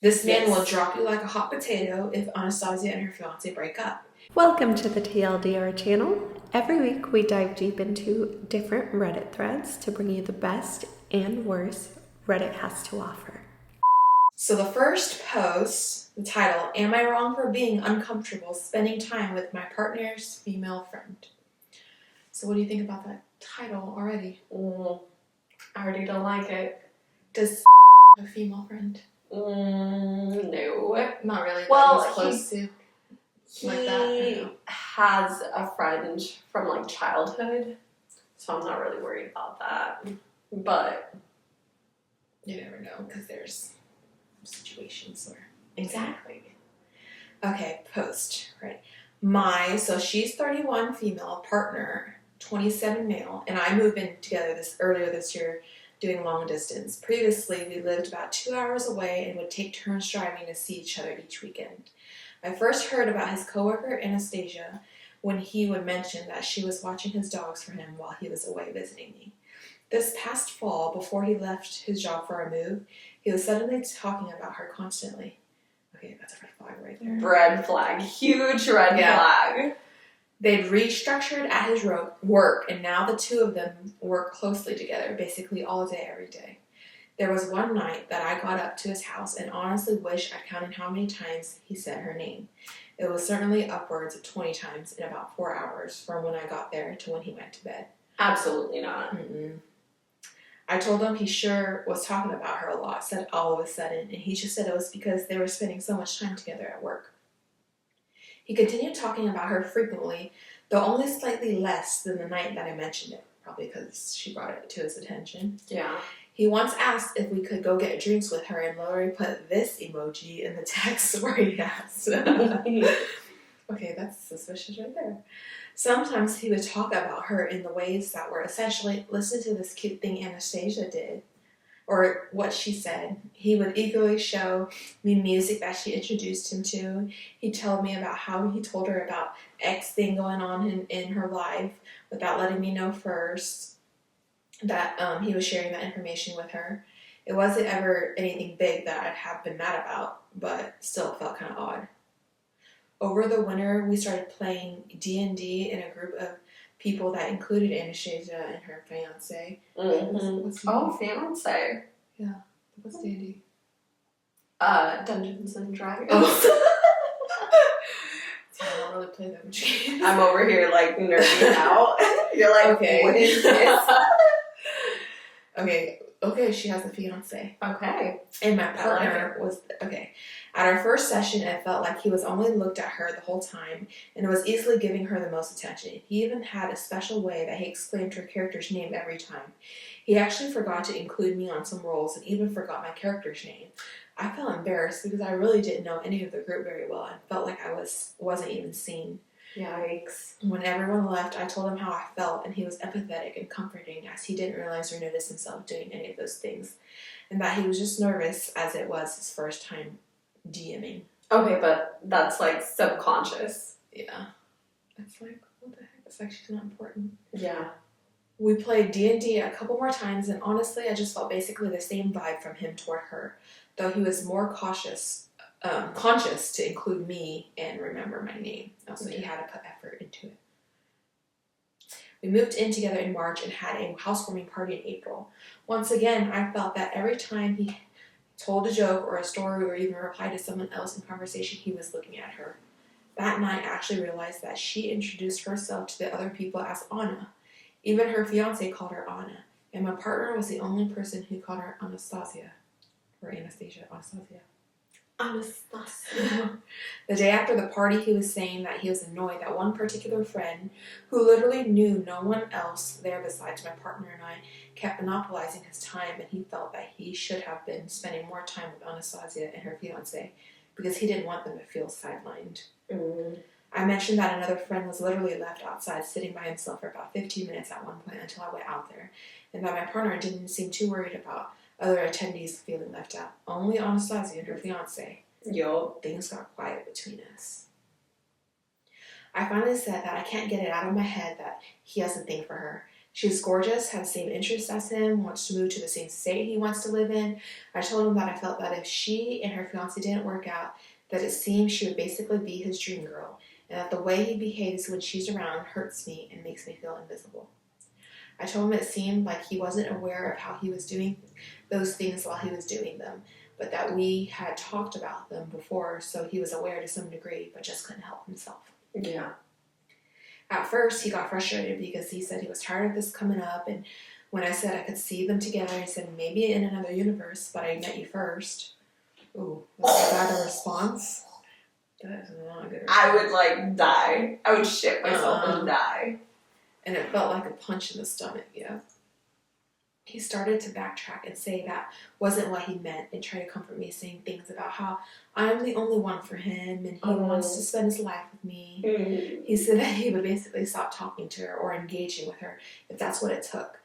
This man will drop you like a hot potato if Anastasia and her fiancé break up. Welcome to the TLDR channel. Every week we dive deep into different Reddit threads to bring you the best and worst Reddit has to offer. So the first post, the title, "Am I wrong for being uncomfortable spending time with my partner's female friend?" So what do you think about that title already? I already don't like it. Does a female friend? No. Not really. Well, he's close to. Like that, He has a friend from like childhood, so I'm not really worried about that. But you never know because there's situations where. exactly. Okay, post, right. So she's 31 female, partner, 27 male, and I moved in together earlier this year doing long distance. Previously, we lived about 2 hours away and would take turns driving to see each other each weekend. I first heard about his coworker, Anastasia, when he would mention that she was watching his dogs for him while he was away visiting me. This past fall, before he left his job for our move, he was suddenly talking about her constantly. Okay, that's a red flag right there. Red flag. Huge red flag. They'd restructured at his work, and now the two of them work closely together, basically all day, every day. There was one night that I got up to his house and honestly wish I'd counted how many times he said her name. It was certainly upwards of 20 times in about 4 hours from when I got there to when he went to bed. Absolutely not. I told him he sure was talking about her a lot, said all of a sudden, and he just said it was because they were spending so much time together at work. He continued talking about her frequently, though only slightly less than the night that I mentioned it, probably because she brought it to his attention. Yeah. He once asked if we could go get drinks with her, and Lori put this emoji in the text where he asked. Okay, that's suspicious right there. Sometimes he would talk about her in the ways that were essentially, listen to this cute thing Anastasia did, or what she said. He would eagerly show me music that she introduced him to. He'd tell me about how he told her about X thing going on in her life without letting me know first that he was sharing that information with her. It wasn't ever anything big that I'd have been mad about, but still felt kind of odd. Over the winter, we started playing D&D in a group of people that included Anastasia and her fiancé. What's fiance. Yeah. What's D&D? Dungeons and Dragons. I don't really play that much games. I'm over here like nerding out. You're like, okay, what is this? Okay, she has a fiancé. Okay. And my partner was, okay. At our first session, it felt like he was only looked at her the whole time and was easily giving her the most attention. He even had a special way that he exclaimed her character's name every time. He actually forgot to include me on some rolls and even forgot my character's name. I felt embarrassed because I really didn't know any of the group very well and felt like I wasn't even seen. Yikes. When everyone left, I told him how I felt, and he was empathetic and comforting as he didn't realize or notice himself doing any of those things, and that he was just nervous as it was his first time DMing. Okay, but that's like subconscious. Yeah. It's like, what the heck? It's like she's not important. Yeah. We played D&D a couple more times, and honestly, I just felt basically the same vibe from him toward her, though he was more conscious to include me and remember my name. Also, he had to put effort into it. We moved in together in March and had a housewarming party in April. Once again, I felt that every time he told a joke or a story or even replied to someone else in conversation, he was looking at her. That night, I actually realized that she introduced herself to the other people as Anna. Even her fiancé called her Anna, and my partner was the only person who called her Anastasia. Or Anastasia. The day after the party, he was saying that he was annoyed that one particular friend, who literally knew no one else there besides my partner and I, kept monopolizing his time, and he felt that he should have been spending more time with Anastasia and her fiancé because he didn't want them to feel sidelined. I mentioned that another friend was literally left outside sitting by himself for about 15 minutes at one point until I went out there, and that my partner didn't seem too worried about other attendees feeling left out. Only Anastasia and her fiancé. Things got quiet between us. I finally said that I can't get it out of my head that he has a thing for her. She's gorgeous, has the same interests as him, wants to move to the same state he wants to live in. I told him that I felt that if she and her fiancé didn't work out, that it seemed she would basically be his dream girl, and that the way he behaves when she's around hurts me and makes me feel invisible. I told him it seemed like he wasn't aware of how he was doing those things while he was doing them, but that we had talked about them before, so he was aware to some degree, but just couldn't help himself. Yeah. At first, he got frustrated because he said he was tired of this coming up, and when I said I could see them together, he said, maybe in another universe, but I met you first. Ooh, was that a response? That is not a good response. I would, like, die. I would shit myself and die. And it felt like a punch in the stomach, yeah. He started to backtrack and say that wasn't what he meant and try to comfort me, saying things about how I'm the only one for him and he wants to spend his life with me. Mm-hmm. He said that he would basically stop talking to her or engaging with her if that's what it took.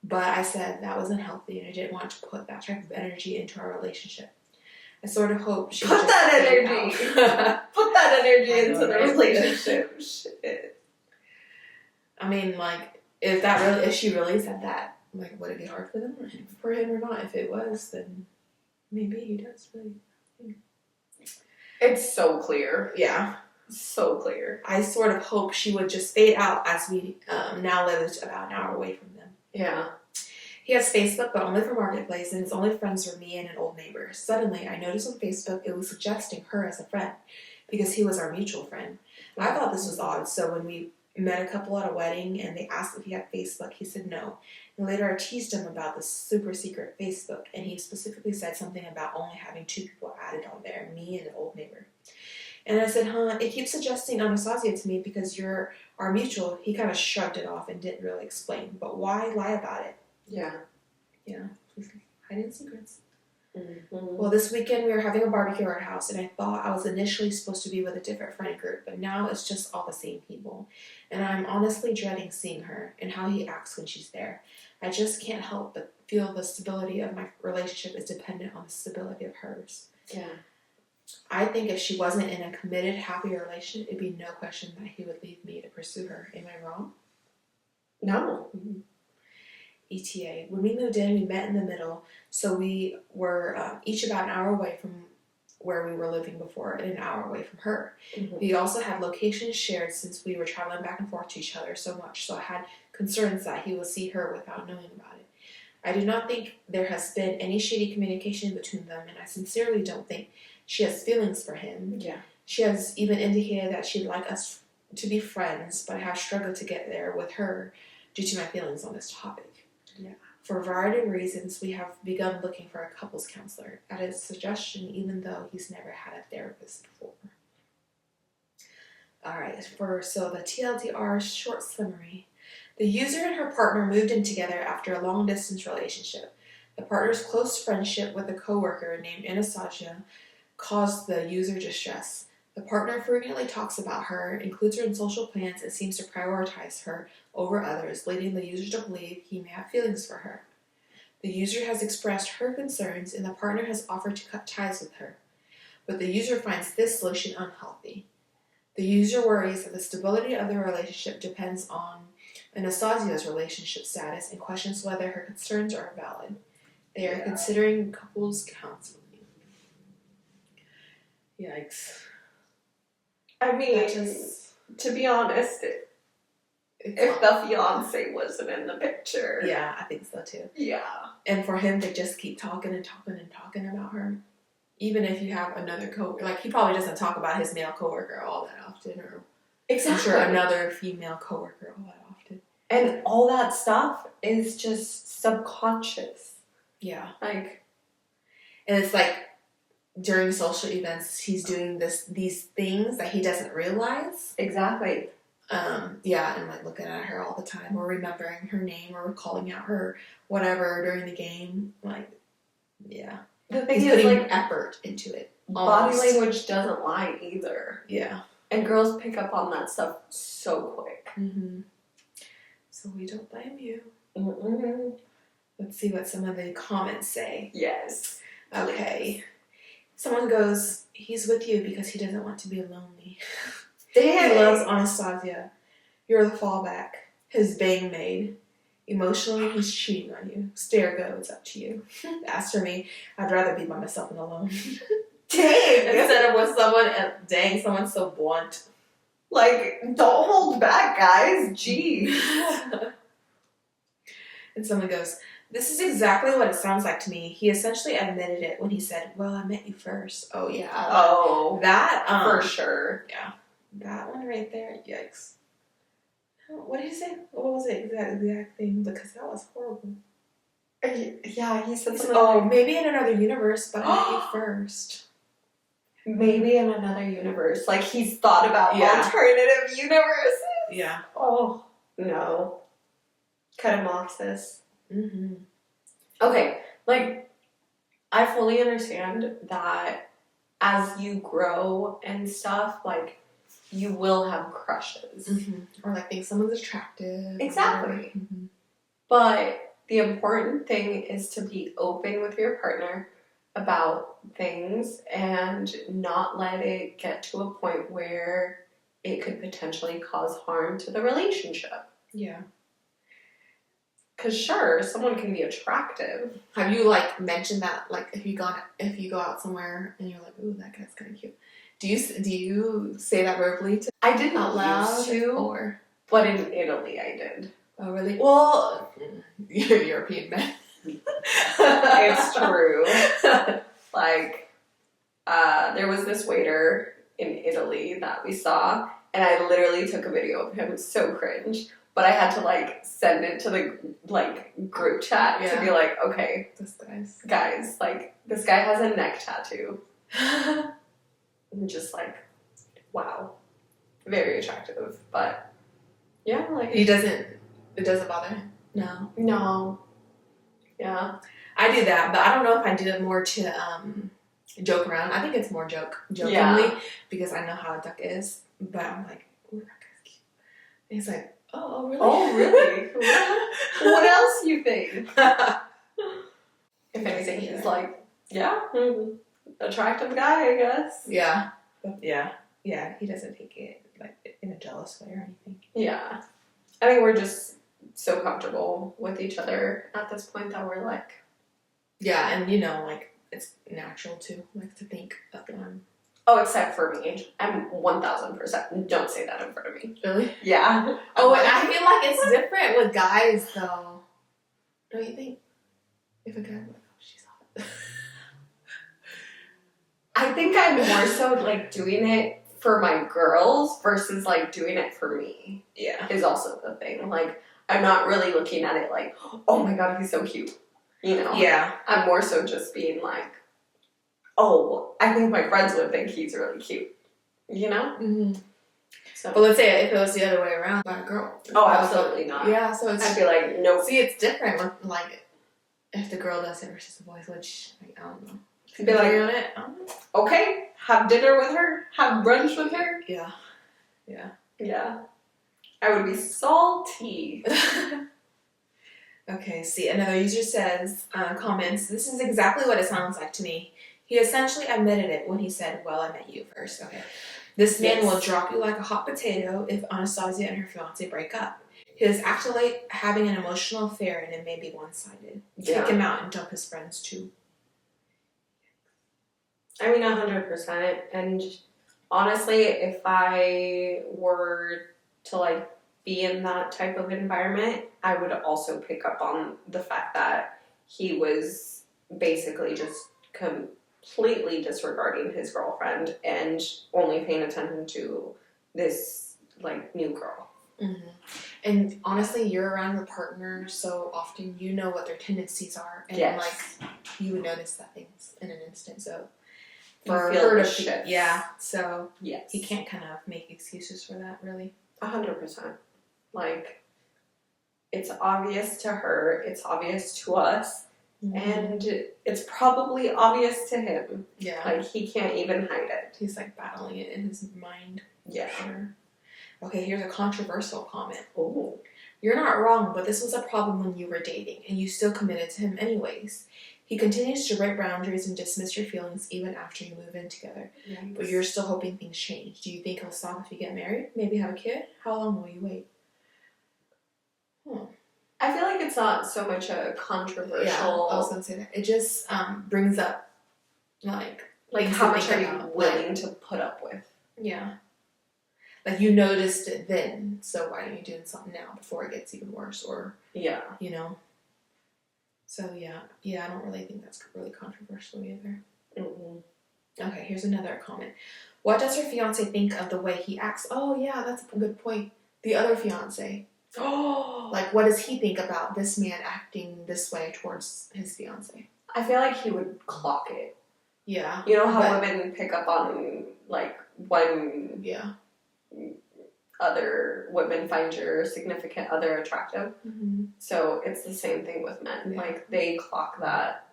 But I said that wasn't healthy and I didn't want to put that type of energy into our relationship. I sort of hope she Put that energy. Put that energy into the right? relationship. Shit. I mean, like, if she really said that, like, would it be hard for him or not? If it was, then maybe he does really. It's so clear. Yeah. So clear. I sort of hope she would just fade out as we now live about an hour away from them. Yeah. He has Facebook, but only for Marketplace, and his only friends were me and an old neighbor. Suddenly, I noticed on Facebook it was suggesting her as a friend, because he was our mutual friend. I thought this was odd, so when we met a couple at a wedding and they asked if he had Facebook, he said no. And later I teased him about this super secret Facebook, and he specifically said something about only having 2 people added on there, me and an old neighbor. And I said, it keeps suggesting Anastasia to me because you're our mutual. He kind of shrugged it off and didn't really explain. But why lie about it? Yeah. Yeah, hiding secrets. Mm-hmm. Well, this weekend we were having a barbecue at our house, and I thought I was initially supposed to be with a different friend group, but now it's just all the same people. And I'm honestly dreading seeing her and how he acts when she's there. I just can't help but feel the stability of my relationship is dependent on the stability of hers. Yeah. I think if she wasn't in a committed, happy relationship, it'd be no question that he would leave me to pursue her. Am I wrong? No. Mm-hmm. ETA. When we moved in, we met in the middle, so we were each about an hour away from where we were living before and an hour away from her. Mm-hmm. We also had locations shared since we were traveling back and forth to each other so much, so I had concerns that he would see her without knowing about it. I do not think there has been any shady communication between them, and I sincerely don't think she has feelings for him. Yeah. She has even indicated that she'd like us to be friends, but I have struggled to get there with her due to my feelings on this topic. Yeah. For a variety of reasons, we have begun looking for a couples counselor at his suggestion, even though he's never had a therapist before. Alright, so the TLDR short summary. The user and her partner moved in together after a long-distance relationship. The partner's close friendship with a coworker named Anastasia caused the user distress. The partner frequently talks about her, includes her in social plans, and seems to prioritize her over others, leading the user to believe he may have feelings for her. The user has expressed her concerns, and the partner has offered to cut ties with her. But the user finds this solution unhealthy. The user worries that the stability of the relationship depends on Anastasia's relationship status and questions whether her concerns are valid. They are considering couples counseling. Yikes. I mean, to be honest, if the fiance wasn't in the picture. Yeah, I think so too. Yeah. And for him to just keep talking and talking and talking about her, even if you have another coworker, like he probably doesn't talk about his male coworker all that often, or exactly. I'm sure another female coworker all that often. And all that stuff is just subconscious. Yeah. Like, and it's like during social events, he's doing these things that he doesn't realize. Exactly. Yeah, and like looking at her all the time, or remembering her name, or calling out her whatever during the game. Like, yeah. The thing he's is, putting like, effort into it. Body Almost. language doesn't lie either. Yeah. And girls pick up on that stuff so quick. Mm-hmm. So we don't blame you. Mm-hmm. Let's see what some of the comments say. Yes. Okay. Someone goes, he's with you because he doesn't want to be lonely. Damn. He loves Anastasia. You're the fallback. His bang maid. Emotionally, he's cheating on you. Stare go, it's up to you. As for me, I'd rather be by myself and alone. Dang! Instead of with someone, and dang, someone's so blunt. Like, don't hold back, guys. Jeez. And someone goes, this is exactly what it sounds like to me. He essentially admitted it when he said, well, I met you first. Oh, yeah. Oh. That, for sure. Yeah. That one right there, yikes. What did he say? What was it? Exact thing? Because that was horrible. Yeah, he said something Oh, like, maybe in another universe, but I met you first. maybe in another universe. Like, he's thought about Yeah. alternative universes. Yeah. Oh, no. Cut him off, sis. Mm-hmm. Okay, like, I fully understand that as you grow and stuff, like, you will have crushes. Mm-hmm. Or like think someone's attractive. Exactly. Mm-hmm. But the important thing is to be open with your partner about things and not let it get to a point where it could potentially cause harm to the relationship. Yeah. Because sure, someone can be attractive. Have you like mentioned that like if you go out somewhere and you're like, ooh, that guy's kind of cute. Do you say that verbally to I didn't out loud used to, or? but in Italy I did. Oh really? Well, you're European men. It's true. Like, there was this waiter in Italy that we saw, and I literally took a video of him. So cringe. But I had to, like, send it to the, like, group chat to be like, okay, This guys, like, this guy has a neck tattoo. And just, like, wow. Very attractive. But, yeah, like... It doesn't bother him? No. No. Yeah. I do that, but I don't know if I do it more to joke around. I think it's more jokingly because I know how a duck is. But I'm like, ooh, that guy's cute. And he's like, oh, really? Oh, really? What else you think? If anything, he's like, yeah, attractive guy, I guess. Yeah. Yeah, he doesn't take it like in a jealous way or anything. Yeah. I think we're just so comfortable with each other at this point that we're like... Yeah, and like, it's natural too, like, to think of them. Oh, except for me. I'm 1000%. Don't say that in front of me. Really? Yeah. Oh, and I feel like it's different with guys, though. Don't you think? If a guy like, oh, she's hot. I think I'm more so, like, doing it for my girls versus, like, doing it for me. Yeah. Is also the thing. Like, I'm not really looking at it like, oh my god, he's so cute. You know? Yeah. I'm more so just being like, oh, I think my friends would think he's really cute. You know? Mm-hmm. So. But let's say if it was the other way around by a girl. Oh, absolutely not. Yeah, so it's... I'd be like, nope. See, it's different with, like, if the girl does it versus the boys, which, like, I don't know. Be like, on it? I don't know. Okay, have dinner with her, have brunch with her. Yeah. Yeah. I would be salty. Okay, see, another user says, comments, this is exactly what it sounds like to me. He essentially admitted it when he said, well, I met you first. Okay. This man will drop you like a hot potato if Anastasia and her fiance break up. He is actually having an emotional affair and it may be one-sided. Kick him out and dump his friends too. I mean, 100%. And honestly, if I were to, like, be in that type of environment, I would also pick up on the fact that he was basically just completely disregarding his girlfriend and only paying attention to this, like, new girl. Mm-hmm. And honestly, you're around your partner so often, you know what their tendencies are. And, like, you would notice that things in an instant. So, for her to yeah, so yes, he can't kind of make excuses for that, really. 100%. Like, it's obvious to her, it's obvious to us, and it's probably obvious to him. Yeah. Like, he can't even hide it. He's, like, battling it in his mind. Yeah. Sure. Okay, here's a controversial comment. Oh. You're not wrong, but this was a problem when you were dating, and you still committed to him anyways. He continues to break boundaries and dismiss your feelings even after you move in together. Yikes. But you're still hoping things change. Do you think he'll stop if you get married? Maybe have a kid? How long will you wait? I feel like it's not so much a controversial. Yeah, I was gonna say that. It just brings up like things how to much think are you about. willing to put up with? Yeah. Like you noticed it then, so why aren't you doing something now before it gets even worse? Or Yeah. you know. So yeah, I don't really think that's really controversial either. Mm-mm. Okay, here's another comment. What does her fiance think of the way he acts? Oh yeah, that's a good point. The other fiance. Oh, Like, what does he think about this man acting this way towards his fiance? I feel like he would clock it. Yeah. You know how women pick up on like when other women find your significant other attractive. Mm-hmm. So it's the same thing with men. Yeah. Like they clock that.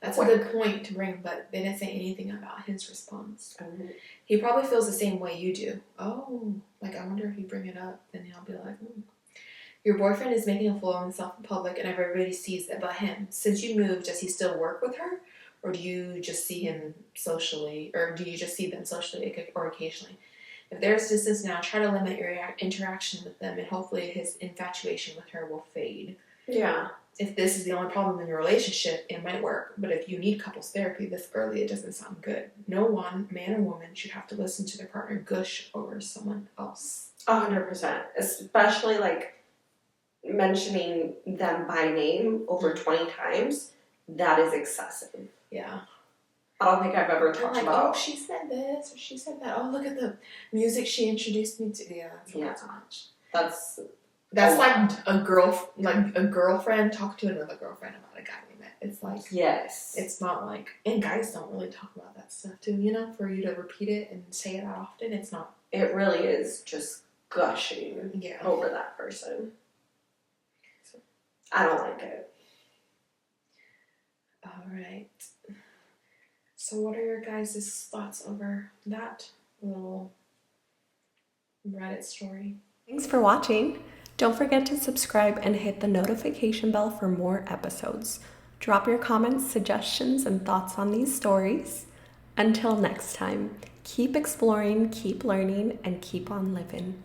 That's a good point to bring, but they didn't say anything about his response. Mm-hmm. He probably feels the same way you do. Oh, like I wonder if you bring it up, then he'll be like, Your boyfriend is making a fool of himself in public and everybody sees it but him. Since you moved, does he still work with her? Or do you just see him socially, or do you just see them socially or occasionally? If there's distance now, try to limit your interaction with them and hopefully his infatuation with her will fade. Yeah. If this is the only problem in your relationship, it might work. But if you need couples therapy this early, it doesn't sound good. No one, man or woman, should have to listen to their partner gush over someone else. 100%. Especially like mentioning them by name over 20 times. That is excessive. Yeah. I don't think I've ever talked about. Oh, she said this or she said that. Oh, look at the music she introduced me to. Yeah, that's not so much. That's like a girlfriend talk to another girlfriend about a guy we met. It's like yes. It's not like, and guys don't really talk about that stuff too. You know, for you to repeat it and say it that often, it's not. It really is just gushing over that person. So, I don't like it. All right. So what are your guys' thoughts over that little Reddit story? Thanks for watching. Don't forget to subscribe and hit the notification bell for more episodes. Drop your comments, suggestions, and thoughts on these stories. Until next time, keep exploring, keep learning, and keep on living.